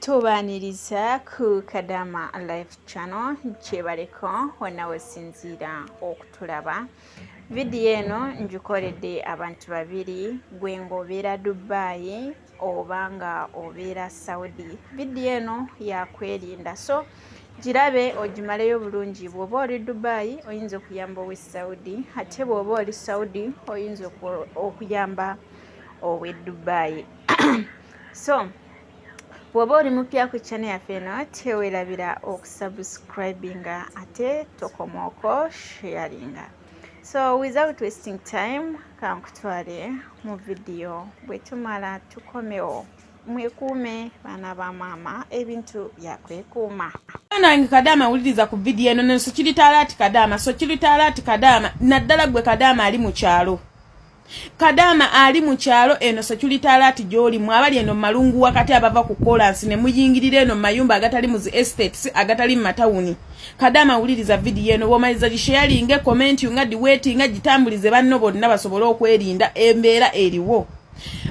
tubaniriza ku Kadama live channel kyebaleko wanawesinzira okutulaba. Video eno njukoledde abantu babiri gwe ng'obeera Dubai obanga obeera Saudi. Video eno yakwerinda, so girabe ogimaleyo bulungi. Bw'oba oli Dubai oyinza okuyamba owe Saudi, ate bw'oba oli Saudi oyinza okuyamba owe Dubai. So bw'oba oli mupya ku channel yaffe eno teweerabira okusubscribinga ate tokomoko sharinga. So without wasting time kankutwale mu video bwetumala tukomewo. Mwekuume baana ba mama ebintu byakwekuuma. Nange Kadama uliriza ku video eno nenso kilitalaati Kadama so kilitalaati Kadama naddala gwe Kadama ali mu kyalo. Kadama ali mu kyalo eno so kilitalaati gyoli mwabali eno malungu wakati abava ku kolansi ne muyingirire eno mayumba agatali mu estates agatali mu matawuni. Kadama uliriza video eno bomaliza sharinge comment nga di waiting agitambulize banno bonna basobola okwerinda embeera eriwo.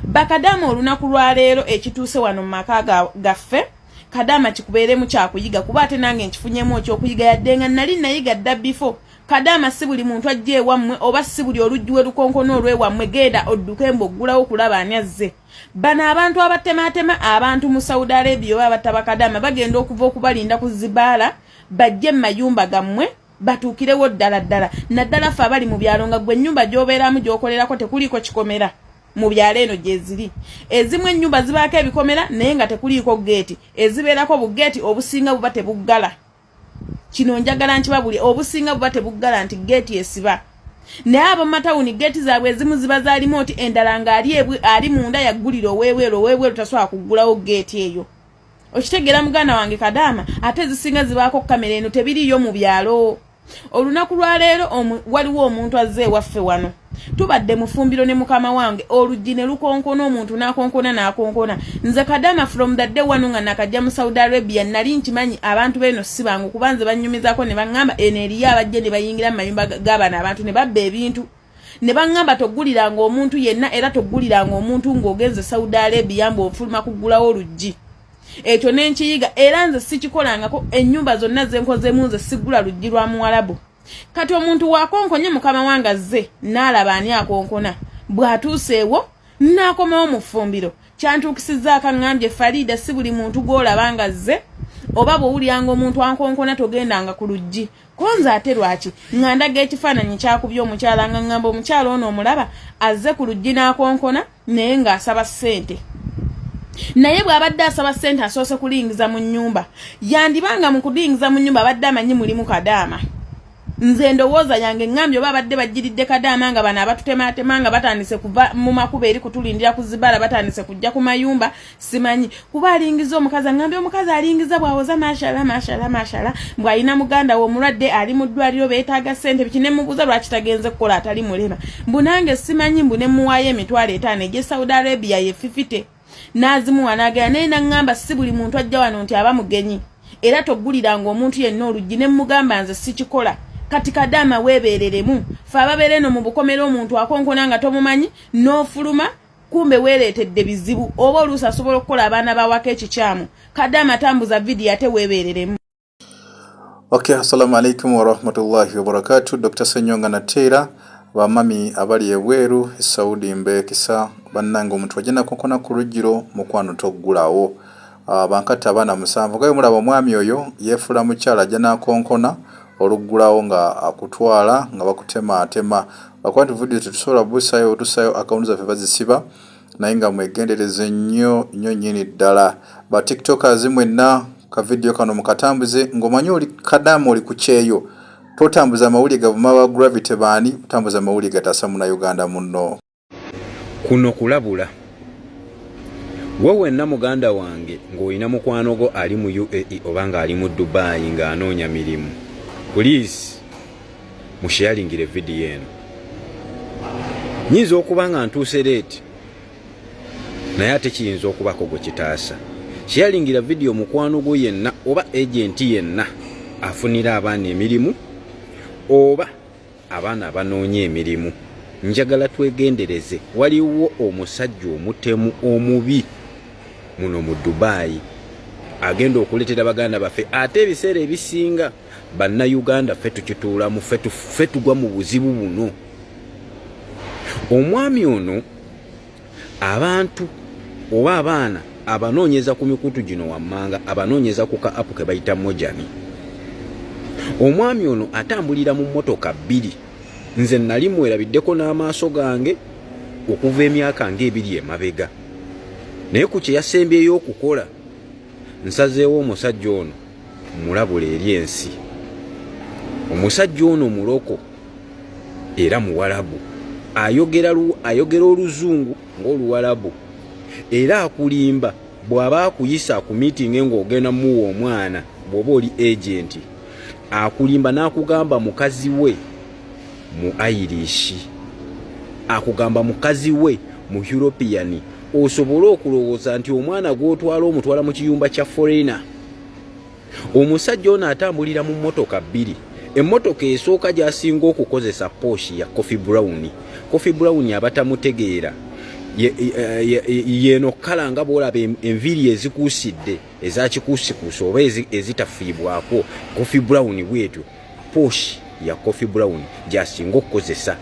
Bakadama olunaku lwa leero ekituuse wano mu maka gaffe Kadama kikubeere mu kyakuyiga kuba ate nange nkifunyemu ekyokuyiga yadde nga nali nayiga dda before. Kadama si buli muntu ajje ewammwe oba si buli olujjuwe lukonkono olw'ewammwe genda odduke mboggulawo kulaba ani azze. Bano abantu abatematema abantu mu Saudi Arabia oba abataba Kadama bagenda okuva okubalinda ku zibaala bajje mu mayumba gammwe batuukirewo ddala ddala. Naddala ffe abali mu byalo nga gwe ennyumba gy'obeeramu gy'okolerako tekuliiko kikomera. Mu byalo eno gye ziri ezimu ennyumba zibaako ebikomera naye nga tekuliiko geeti, ezibeerako bugeeti obusinga buba tebuggala. Kino njagala nkiba buli obusinga buba tebuggala nti geeti esiba. Naye abo matawuni geeti zaabwe ezimu ziba zaalimu oti endala nga ali munda yaggulira oweeweero tasobola kuggulawo geeti eyo. Okitegeera muganda wange Kadama ate ezisinga zibaako kamera eno tebiriyo mu byalo. Olunaku lwa leero waliwo omuntu azze ewaffe wano. Tubadde mufumbiro ne mukama wange oluggi ne lukonkona omuntu n'akonkona. Nze Kadama from the day wano nga nakajja mu Saudi Arabia nali nkimanyi abantu beno si bangu kubanze banyumizaako ne baŋŋamba eno eriyo abajje ne bayingira mu mayumba g'abaana abantu ne babba ebintu. Ne baŋŋamba togguliranga omuntu yenna era togguliranga omuntu ng'ogenze Saudi Arabia ng'ofuluma kuggulawo oluggi. Ekyo n'enkiyiga era nze sikikolangako ennyumba zonna zenkozemu nze sigula luggi lwa Muwarabu. Kati omuntu wakonkonye mukama wange azze n'alaba ani akonkona bw'atuuseewo n'akomawo mu ffumbiro kyantuukisizza akaŋŋambye Farida si buli muntu gw'olaba nga azze oba bw'owuliranga omuntu ankonkona togendanga ku luggi. Konza ate lwaki nga ndaga ekifaananyi kyakubye omukyala nga ŋŋamba omukyala ono omulaba azze ku luggi n'akonkona naye ng'asaba ssente. Naye bw'abadde asaba ssente asoose kulingiza mu nnyumba yandibanga mu kulingiza mu nnyumba abadde amanyi mulimu Kadama. Nze ndowooza yange ŋŋambye oba abadde bagiridde Kadama nga bano abatutematema nga batandise kuva mu makubo eri kutulindira ku zibala batandise kujja ku mayumba simanyi kuba alingiza omukazi ŋŋambye omukazi alingiza bw'awoza mashallah bw'alina muganda we omulwadde ali mu ddwaliro beetaaga ssente biki ne mubuuza lwaki tagenze kukola atali mulema mbu nange simanyi mbu ne muwaayo emitwalo 5 egye Saudi Arabia ye 50 n'azimuwa n'agenda naye naŋŋamba si buli muntu ajja wano nti aba mugenyi era togguliranga omuntu yenna oluggi ne mugamba nze sikikola. Kati Kadama weebeereremu fe ababeera eno mu bukomera omuntu akonkona nga tomumanyi n'ofuluma kumbe weereetedde bizibu oba oluusi asobola okukola abaana bawaka ekikyamu. Kadama tambuza vidiyo ate weebeereremu. Okay, assalamu alaikum wa rahmatullahi wa barakatuh. Dr. Senyonga Nateera bamami abali ebweru Saudi mbekisa bannanga omuntu wajena konkona ku lugiro mukwano toggulawo. Bankata abaana 7 gayo mulaba omwami oyo yeefula mukyala jana konkona oluggulawo nga akutwala nga bakutema bakwati video tusobola busayo tusayo account zaffe bazisiba naye nga mwegendereze nnyo nyini ddala. Ba tiktokers mwenna ka video kano mukatambuze ngomanyi oli Kadama oli ku Kyeyo totambuza amawuli gavuma wa gravity bani tambuza amawuli gatasa muna Uganda munno kuno kulabula wowe na muganda wange ng'oyina mukwano go ali mu UAE obanga ali mu Dubai nga anoonya mirimu. Please musharingire video eno. Nyinza okuba nga ntuuse leeti naye ate kiyinza okubako gwe kitaasa. Sharingira video mukwano go yenna oba agenti yenna afunira abaana emirimu oba abaana abanoonya emirimu. Njagala twegendereze waliwo omusajja omutemu omubi muno mu Dubai agenda okuletera baganda baffe ate ebiseera ebisinga bannayuganda ffe tukituulamu ffe tugwa mu buzibu buno. Omwami ono abantu oba abaana abanoonyeza ku mikutu gino wammanga abanoonyeza ku ka apu ke bayita Mojani. Omwami ono atambulira mu mmotoka bbiri. Nze nali mwerabiddeko n'amaaso gange okuva emyaka ng'ebiri emabega. Naye ku kye yasembyeyo okukola nsazeewo omusajja ono mulabula eri ensi. Omusajja ono muloko era muwalabu. Ayogera oluzungu ng'oluwalabu. Era akulimba bw'aba akuyisa ku meeting ng'ogenda muwa omwana bw'oba oli agent. Akulimba n'akugamba mukazi we mu Irish. Akugamba mukazi we mu European. Osobola okulowooza nti omwana gw'otwala omutwala mu kiyumba kya foreigner. Omusajja ono atambulira mu mmotoka bbiri. Emmotoka esooka gy'asinga okukozesa Porsche ya Coffee Brown. Coffee Brown abatamutegeera yeno kala nga bw'olaba enviri ezikuusidde ezakikuusikuusa oba ezitafiibwako. Coffee Brown bwetyo Porsche ya Coffee Brown gy'asinga okukozesa.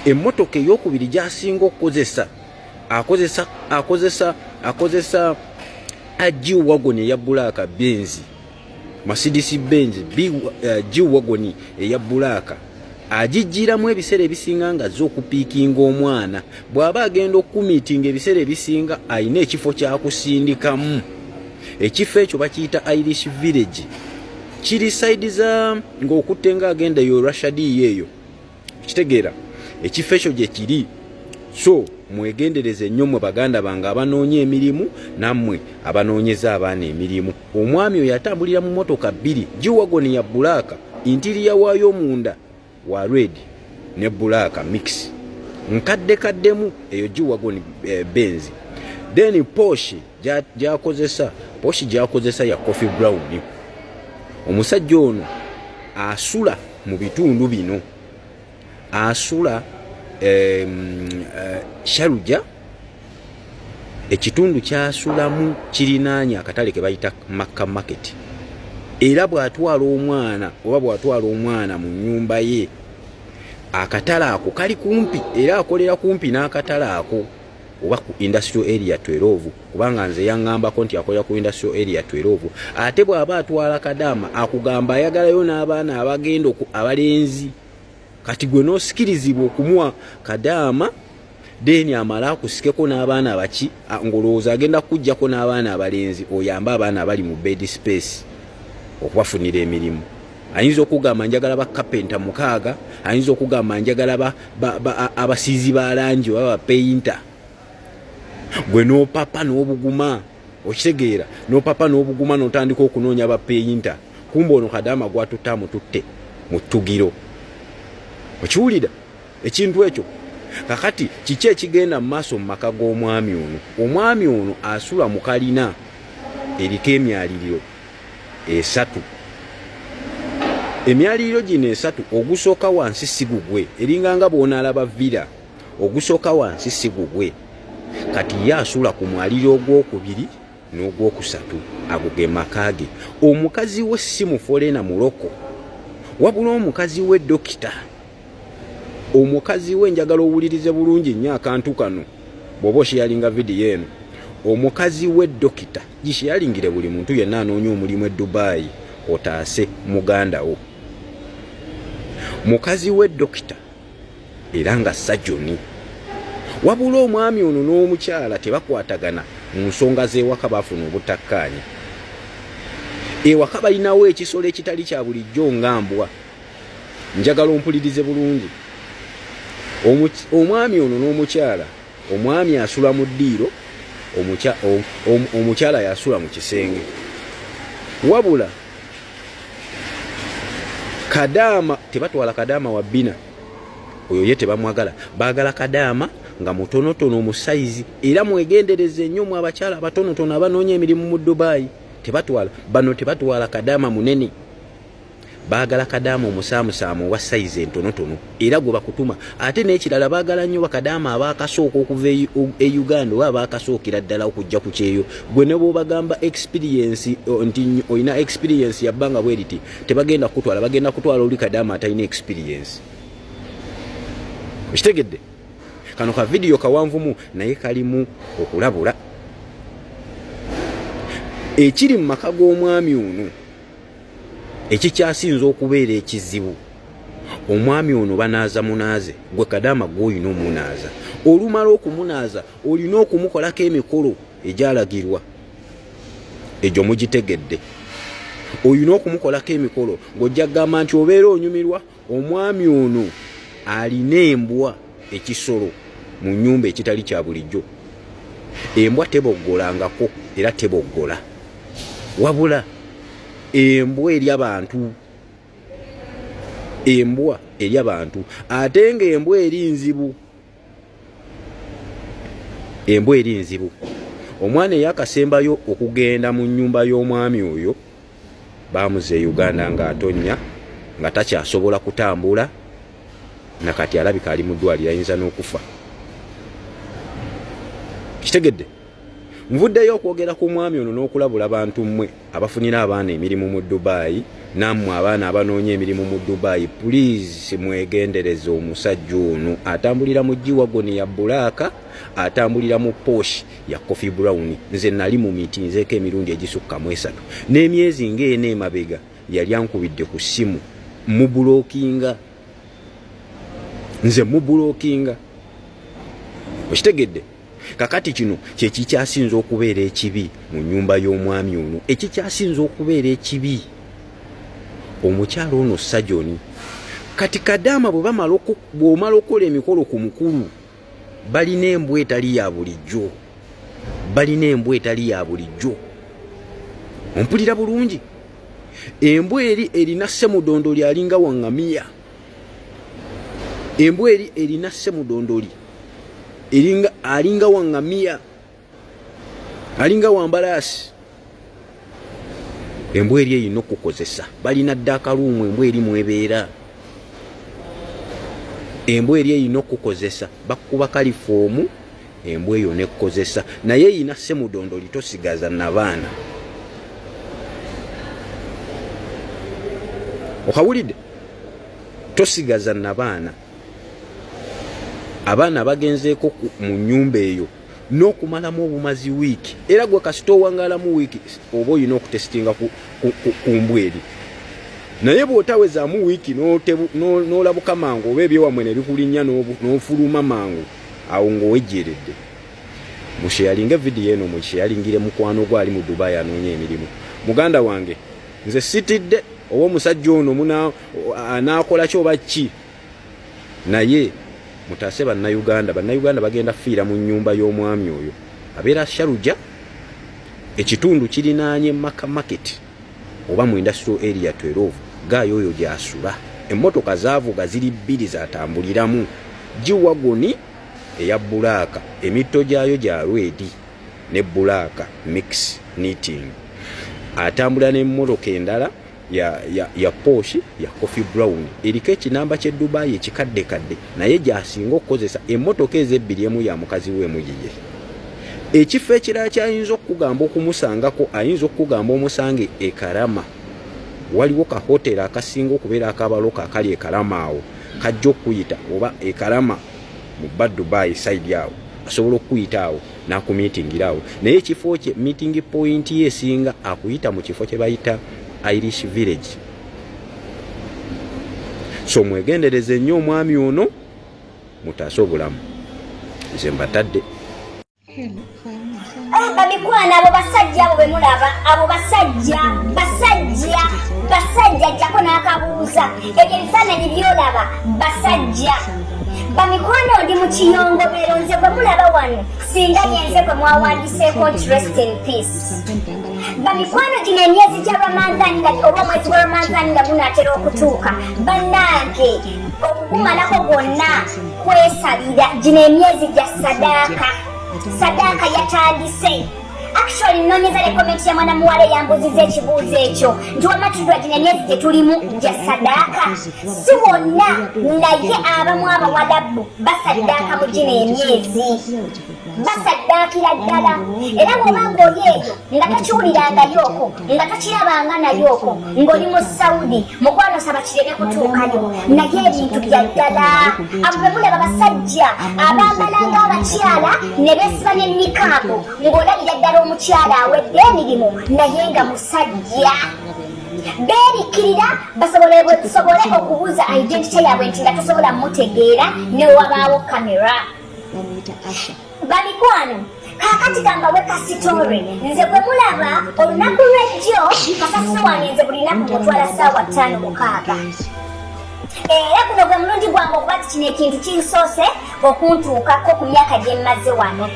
Emmotoka ey'okubiri gy'asinga okukozesa akozesa G-Wagon eya Black Benz, Mercedes Benz G-Wagon eya Black. Agijjiramu ebiseera ebisinga nga z'okupiikinga omwana. Bw'aba agenda okumiitinga ebiseera ebisinga ayina ekifo kyakusindikamu. Ekifo ekyo bakiyita Irish Village. Kiri side za ng'okutte nga agenda yo Rashadi eyo. Kitegeera ekifo ekyo gye kiri. So mwegendereze nnyo mwe baganda bange abanoonya emirimu nammwe abanoonyeza abaana emirimu. Omwami oyo yatambulira mu mmotoka bbiri. G-Wagon ya Black, interior waayo munda wa red ne Black mix. Nkadde eyo G-Wagon Benz. Then Porsche gy'akozesa ya Coffee Brown. Omusajja ono asula mu bitundu bino. Asula Sharuja, ekitundu kyasulamu kirinaanya akatale ke bayita Makka Market. Era bw'atwala omwana mu nnyumba ye, akatale ako kali kumpi era akolera kumpi n'akatale ako oba ku industrial area 12, kubanga nze yaŋŋambako nti akolera ku industrial area 12. Ate bw'aba atwala Kadama akugamba ayagalayo n'abaana abagenda abalenzi. Kati gwe n'osikirizibwa okumuwa Kadama deni amala akusikeko n'abaana abaki ngolowooza agenda kujjako n'abaana abalenzi oyamba abaana abali mu bed space okubafunira emirimu. Ayinza okugamba njagala ba carpenter 6, ayinza okugamba njagala abasiizi ba langi oba ba painter. Gwe n'opapa n'obuguma okitegeera n'opapa n'obuguma n'otandika okunoonya ba painter. Kumbe ono Kadama gwatutamu tutte mu ttugiro. Okiwulira ekintu ekyo. Kakati kiki ekigenda mu maaso mu maka g'omwami ono? Omwami ono asula mu kalina eriko emyaliriro 3. Emyaliriro gino 3 ogusooka wansi sigugwe eringa nga bw'onaalaba villa. Ogusooka wansi sigugwe. Kati ye asula ku mwaliro ogwokubiri n'ogwokusatu. Ago ge maka ge. Omukazi we si muforeena muloko, wabula omukazi we dokita. Omukazi we njagala owulirize bulungi nnyo akantu kano bw'oba osheyalinga vidiyo eno. Omukazi we dokita gisheyalingire buli muntu yenna anoonya omulimu e Dubai otaase muganda wo. Mukazi we dokita era nga sajjoni. Wabula omwami ono n'omukyala tebakwatagana mu nsonga z'ewaka bafuna obutakkaanya. Ewaka balinawo ekisolo ekitali kya bulijjo ngambwa. Njagala ompulirize bulungi. Omwami ono n'omukyala, omwami asula mu ddiiro, omukyala yasula mu kisenge. Wabula Kadama tebatwala Kadama wa Bina, oyo ye tebamwagala. Baagala Kadama nga mutonotono mu saizi. Era mwegendereze nnyo mu abakyala abatonotono abanoonya emirimu mu Dubai. Tebatwala Kadama munene, baagala Kadama omusaamusaamu owa sayizi entonotono era gwe bakutuma ate n'ekirala baagala nnyo bakadaama abaakasooka okuva e Uganda oba abaakasookera ddala okujja ku Kyeyo gwe ne bw'obagamba experience nti olina experience ya bbanga bwe riti tebagenda kutwala bagenda kutwala oli Kadama atalina experience. Kitegedde kano ka video kawanvumu naye kalimu okulabula ekiri mu maka g'omwami ono ekikyasinza okubeera ekizibu. Omwami ono banaaza munaaze gwe Kadama gw'olina omunaaza olumala okumunaaza olina okumukolako emikolo egyalagirwa egyo mugitegedde. Olina okumukolako emikolo ng'ojja kugamba nti obeera onyumirwa omwami ono alina embwa ekisolo mu nnyumba ekitali kya bulijjo. Embwa teboggolangako era teboggola wabula embwa eri abantu, embwa eri abantu ate nga embwa eri nzibu, embwa eri nzibu. Omwana eyakasembayo okugenda mu nnyumba y'omwami oyo baamuze Uganda ng'atonnya nga takyasobola kutambula nakati alabika ali mu ddwaliro ayinza n'okufa. Kitegedde nvuddeyo okwogera ku mwami ono n'okulabula abantu mmwe abafunira abaana emirimu mu Dubai nammwe abaana abanoonya emirimu mu Dubai please mwegendereze omusajja ono atambulira mu G-Wagon ya Bulaka atambulira mu Porsche ya Coffee Brown. Nze nali mu miti nzeeko emirundi egisukka mu 3 n'emyezi ng'ena emabega yali ankubidde ku ssimu mubulookinga nze mubulookinga. Okitegedde kakati kino kye kikyasinza okubeera ekibi mu nnyumba y'omwami ono ekikyasinza okubeera ekibi. Omukyalo ono Sajoni kati Kadama bw'omala okukola emikolo ku mukulu balina embwa etali ya bulijjo, balina embwa etali ya bulijjo. Ompulira bulungi embwa eri erina ssemudondoli alinga waŋŋamiya, embwa eri erina ssemudondoli alinga waŋŋamiya, alinga wambalaasi. Embwa eri erina okukozesa balina dda akaluumu embwa eri mwebeera, embwa eri erina okukozesa bakuba kalifoomu embwa eyo nekkozesa naye erina ssemudondoli tosigaza nabaana. Okawulidde tosigaza nabaana. Abaana bagenzeeko mu nnyumba eyo n'okumalamu obumazi wiiki era gwe kasita owangalamu wiiki oba olina okutesitinga ku mbwa eri naye bw'otawezaamu wiiki n'olabuka mangu oba ebyewammwe ne bikulinnya n'ofuluma mangu awo ng'owejjeredde. Musheyalinga vidiyo eno musheyalingire mukwano gwe ali mu Dubai anoonya emirimu. Muganda wange nze sitidde oba omusajja ono anaakola kyoba ki naye mutaase bannayuganda bagenda fiira mu nnyumba y'omwami oyo abeera Sharujja ekitundu kirinaanye Maka Market oba mu industrial area 12 gaayo oyo gy'asula. Emmotoka zaavuga ziri 2 zatambuliramu G-Wagon eya Bulaka emitto gyayo gya Red ne Bulaka mix knitting atambula n'emmotoka endala ya Porsche ya Coffee Brown eriko ekinamba kye Dubai ekikaddekadde naye gy'asinga okukozesa emmotoka ezebbiri emu ya mukazi we muyiye. Ekifo ekirala kyayinza okugamba okumusangako ayinza okugamba omusange e Kadama. Waliwo ka hoteli akasinga okubeera akabaloka akali e Kadama awo kajja okuyita oba e Kadama mu Dubai side yawo asobola okuyita awo n'akumiitingira awo naye ekifo kye meeting point ye esinga akuyita mu kifo kye bayita Irish Village. So mwegendereze nnyo omwami ono mutaase obulamu. Nze mbatadde. Babikwana abo basajja abo bemulaba abo basajja jjako n'akabuuza ebyo ebifaananyi byolaba basajja bamikwano ndi mu kiyongobero nze bwe mulaba wano singa yenze bwe mwawandiseeko nti rest in peace. Bamikwano gino emyezi gya Ramadhan oba omwezi gwa Ramadhan nga gunaatera okutuuka bannange okugumalako gwonna kwesalira gino emyezi gya sadaaka yatandise actually nonyeza le comment ya mwana muwale yambuzize ekibuuzo ekyo nti wamatudu ati nemyezi gyetulimu gya sadaaka si wonna naye abamu abawalabu basaddaaka mu gino emyezi basaddaakira ddala era bw'obanga oli eyo nga tokiwulirangayooko nga tokirabanga nayooko ng'oli mu Saudi mukwano saba kireme kutuukayo naye ebintu bya ddala abo be mulaba basajja abambala ng'abakyala ne beesiba n'emikaago ng'olabira ddala omukyala awedde emirimu naye nga musajja beerikkirira basobole okubuuza identity yaabwe nti nga tosobola mutegeera ne wabaawo kamera bamikwano kakati kambawe kasitore nze bwe mulaba olunaku lw'ejjo kasasiro wange nze buli naku ng'otwala ssaawa 5-6 era guno gwe mulundi gwange okuba ti kino ekintu kinsoose okuntuukako ku myaka gye mmaze wano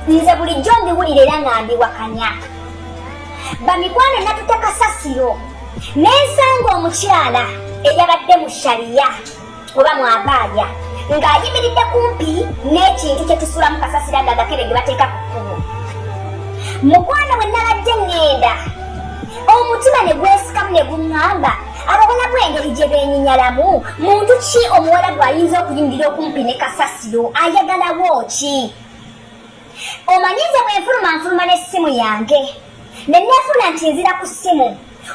nze bulijjo mbiwulira era nga mbiwakanya bamikwano natuta kasasiro n'ensanga omukyala eyabadde mu shaliya oba mu abaaya ng'ayimiridde kumpi n'ekintu kye tusulamu kasasiro agagakere ge bateeka ku kkubo mukwano bwe nabadde ŋŋenda omutima ne gwesikamu ne guŋŋamba abawala bw'engeri gye beenyinyalamu muntu ki omuwala bw'ayinza okuyimirira okumpi ne kasasiro ayagalawo ki omanyize bwenfuluma n'essimu yange ne neefuna nti nzira ku ssimu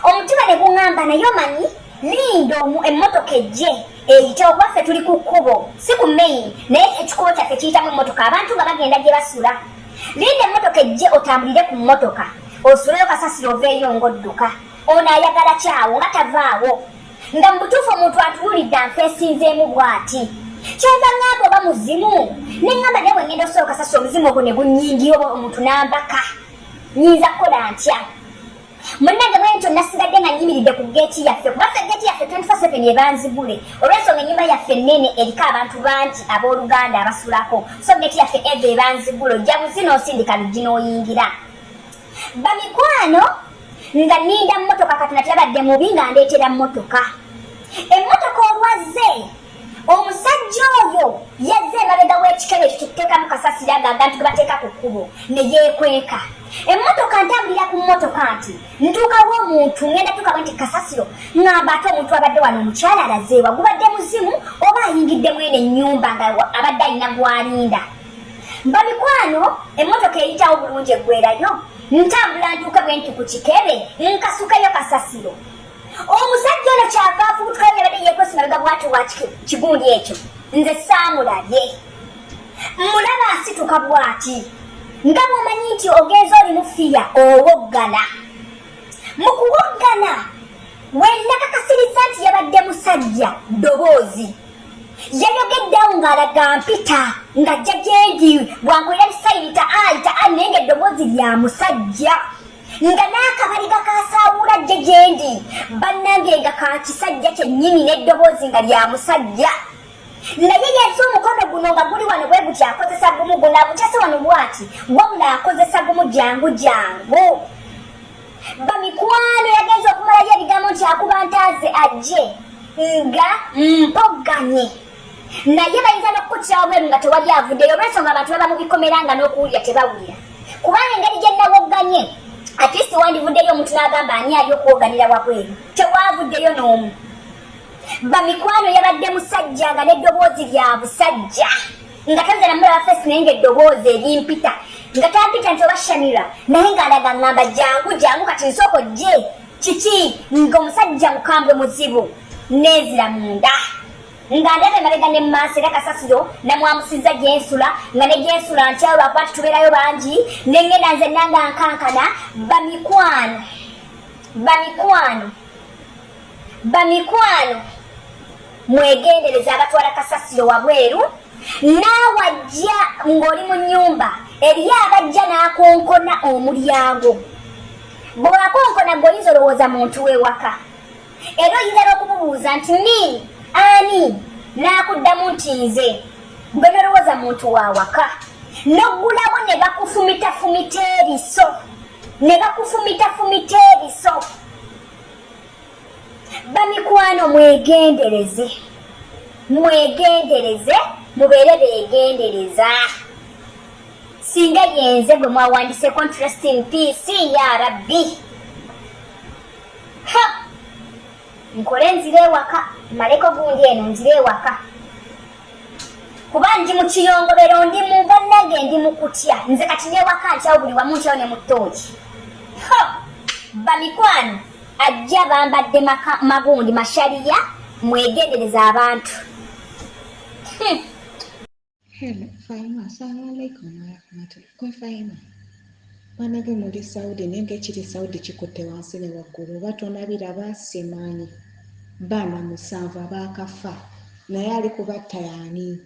omutima ne guŋŋamba naye omanyi linda emmotoka ejje eyite okwaffe tuli ku kkubo si ku main naye ekikubo kyaffe kiyitamu emmotoka abantu nga bagenda gye basula linda emmotoka ejje otambulire ku mmotoka osuleyo kasasiro oveeyo ng'odduka ono ayagala kyawo nga tavaawo nga mu butuufu omuntu atuwulidde anfeesinzeemu bw'ati kyeva ŋŋamba oba muzimu ne ŋŋamba naye bwe ŋŋenda osooka kasasiro omuzimu ogwo ne gunnyingiyo omuntu n'ambaka nyinza kukola ntya munnange bwentyo nasigadde nga nyimiridde ku geeti yaffe kubaffe geeti yaffe 24/7 ebanzibule olw'ensonga ennyumba yaffe nnene eriko abantu bangi abooluganda abasulako so geeti yaffe eva ebanzibule ojja buzi n'osindika luggi n'oyingira bamikwano nga nninda mmotoka katina tirabadde mubi nga ndeetera mmotoka emmotoka olwazze omusajja oyo yazze emabega w'ekikebe ekyo kituteekamu kasasiro ag'abantu ge bateeka ku kkubo ne yeekweka emmotoka ntambulira ku mmotoka nti ntuukawo omuntu ngenda tukawe nti kasasiro ŋŋamba ate omuntu abadde wano omukyala alazeewa gubadde muzimu oba ayingiddemu eno ennyumba nga abadde alina gwalinda bamikwano emmotoka eyitawo bulungi eggwerayo ntambula ntuuke bwe nti ku kikebe nkasukayo kasasiro omusajja ono kyava afubutukayo yabadde yeekwesi mabega bwati wa kigundi ekyo nze saamulabye mulaba asituka bwati nga bw'omanyi nti ogenza oli mufiya owoggana mu kuwoggana wennakakasiriza nti yabadde musajja ddoboozi yayogeddeawo ng'alaga mpita ng'ajja gyendi bwangwera bisayirita ayita ali naye ng'eddoboozi lya musajja nga n'akabaliga kasaawula ajje gyendi bannange nga ka kisajja kyennyini n'eddoboozi nga lya musajja naye yazze omukono guno nga guli wano bwe guti akozesa gumu guno agukyase wano bwati wabula akozesa gumu jangu jangu bamikwano yagenza okumalayo ebigambo nti akuba ntaaze ajje nga mpoganye naye bayinza n'okukutirawo bweru nga tewali avuddeyo olw'ensonga abantu baba mu bikomera nga n'okuwulira tebawulira kubanga engeri gye nawogganye atisi wandivuddeyo omuntu n'agamba ani ali okuwoganira wabweru tewavuddeyo n'omu bamikwano yabadde musajja nga n'eddoboozi lya busajja nga tanze namulaba fesi naye ng'eddoboozi erimpita nga tampita nti oba shamira naye ng'alaga ŋŋamba jangu jangu kati nsooka ojje kiki ng'omusajja mukambwe muzibu neezira munda nga ndaba emabega ne mmaaso era kasasiro namwamusizza gyensula nga ne gyensula ntyawo lwakuba titubeerayo bangi nengenda nze nanga nkankana bamikwano mwegendereze abatwala kasasiro wabweru naawajja ng'oli mu nnyumba eriyo abajja n'akonkona omulyango bw'akonkona ng'oyinza olowooza muntu w'ewaka era oyinza n'okumubuuza nti ni ani n'akuddamu nti nze gwe nolowooza muntu wa waka n'oggulawo ne bakufumitafumita eriso bamikwano mwegendereze mubeere beegendereza singa yenze gwe mwawandise contrast in peace ya rabbi ha nkole nzire ewaka maleko gundi eno nzire ewaka kuba ndi mu kiyongobero ndi mu bannage ndi mu kutya nze kati newaka nkyawo buli wamu nkyawo ne mu ttooki bamikwano ajja bambadde magundi mashaliya mwegendereza abantu Hello, Faima. Assalamu alaikum warahmatullahi. Kwa Faima. Banage muri Saudi nenge kiri Saudi kikote wansi ne waggulu batonabira basemanyi bana musanvu abakafa naye ali kubatta yani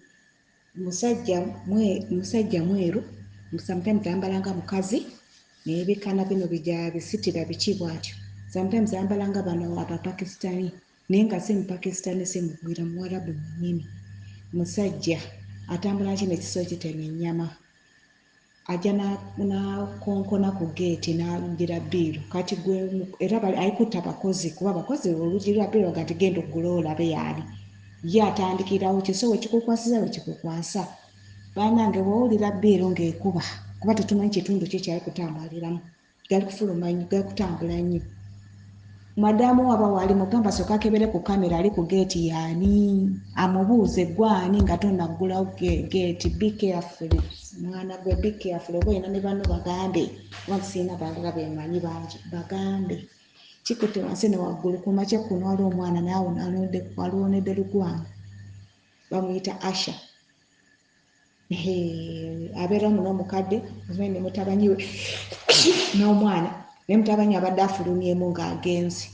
musajja mweru sometimes ambalanga mukazi nebikana bino bija bisitira bikibwatyo sometimes ambalanga bano aba Pakistani nenga si Pakistani si mugwira mwarabu nyini musajja atambula kino ekiso kitema ennyama ajja na konkona ku geeti n'alungira biiru kati gwe era ayikutta bakozi kuba bakozi olugirwa biiru gati genda oggula olabe yaali ye atandikirawo kiso wekikukwasiza wekikukwasa banange bwowulira biiru ng'ekuba kuba tetumanyi kitundu ki kyali kutambuliramu gali kufuluma nnyo gali kutambula nnyo madamu waba wali mugamba soka akebere ku kamera ali ku geeti yaani amubuuze gwani nga tonaggulawo geeti be careful mwana gwe be careful oba olina ne banno bagambe wasiina balala bemanyi bangi bagambe kikutte wansi ne waggulu ku makya kuno wali omwana naawe alwonedde lugwanga bamuyita Asha abeera muno omukadde ne mutabanyiwe n'omwana ne mutabanyi abadde afulumyemu ng'agenze